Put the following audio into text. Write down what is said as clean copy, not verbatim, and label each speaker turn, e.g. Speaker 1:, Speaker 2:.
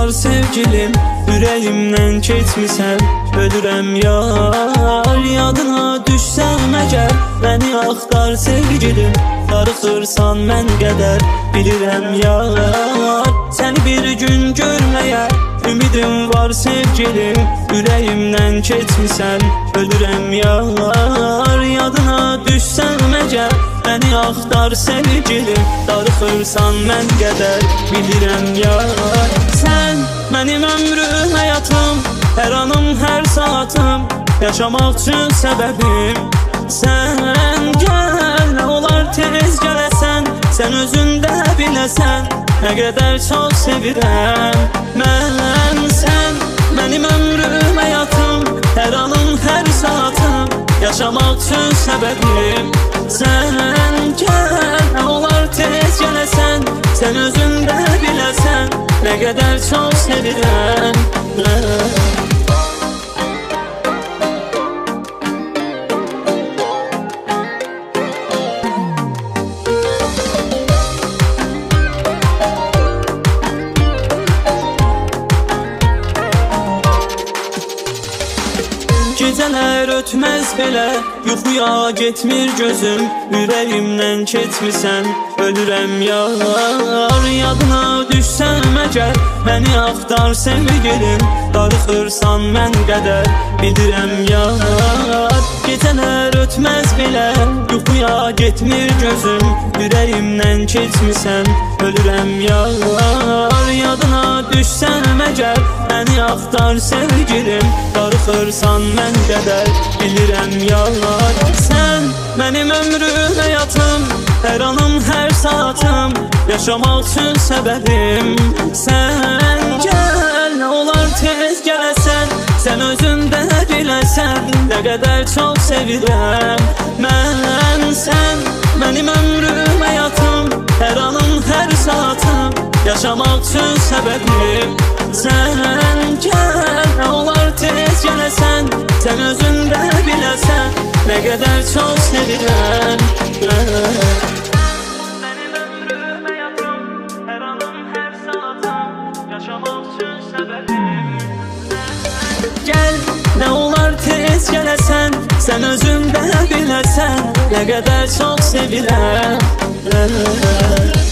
Speaker 1: var sevgilim, ürəyimdən keçmisən. Ölürəm yar, yadına düşsəm əgər. Məni axtar sevgilim, darıxırsan mən qədər. Bilirəm yar, səni bir gün görməyə ümidim var sevgilim, ürəyimdən keçmisən. Ölürəm yar, yadına düşsəm əgər. Məni axtar sevgilim, darıxırsan mən qədər. Bilirəm yar, sən mənim ömrüm, həyatım, hər anım, hər saatım, yaşamaq üçün səbəbim. Sən gəl, nə olar tez gələsən, sən özün də biləsən, nə qədər çox sevirəm mən. Sən mənim ömrüm, həyatım, hər anım, hər saatım, yaşamaq üçün səbəbim. Sən gəl, nə olar tez gələsən, sən özün də biləsən, nə qədər çox sevirəm mən. Gecələr ötməz belə, yuxuya getmir gözüm, ürəyimdən keçmisən. Ölürəm yar, yadına düşsəm əgər. Məni axtar sevgilim, darıxırsan mən qədər. Bilirəm yar, gecələr ötməz belə, yuxuya getmir gözüm, ürəyimdən keçmisən. Ölürəm yar, yadına düşsəm əgər. Məni axtar sevgilim, darıxırsan mən qədər. Bilirəm yar, sən mənim ömrüm, həyatım, hər anım, hər saatım, yaşamaq üçün səbəbim. Sən gəl, nə olar tez gələsən, sən özün də biləsən, nə qədər çox sevirəm mən. Sən mənim ömrüm, həyatım, hər anım, hər saatım, yaşamaq üçün səbəbim. Sən gəl, nə olar tez gələsən, sən özün də biləsən, nə qədər çox sevirəm mən. Mənim ömrüm, həyatım, hər anım, hər saatım, yaşamaq üçün səbəbim. Gəl, nə olar tez gələsən, sən özün də biləsən, nə qədər çox sevirəm mən.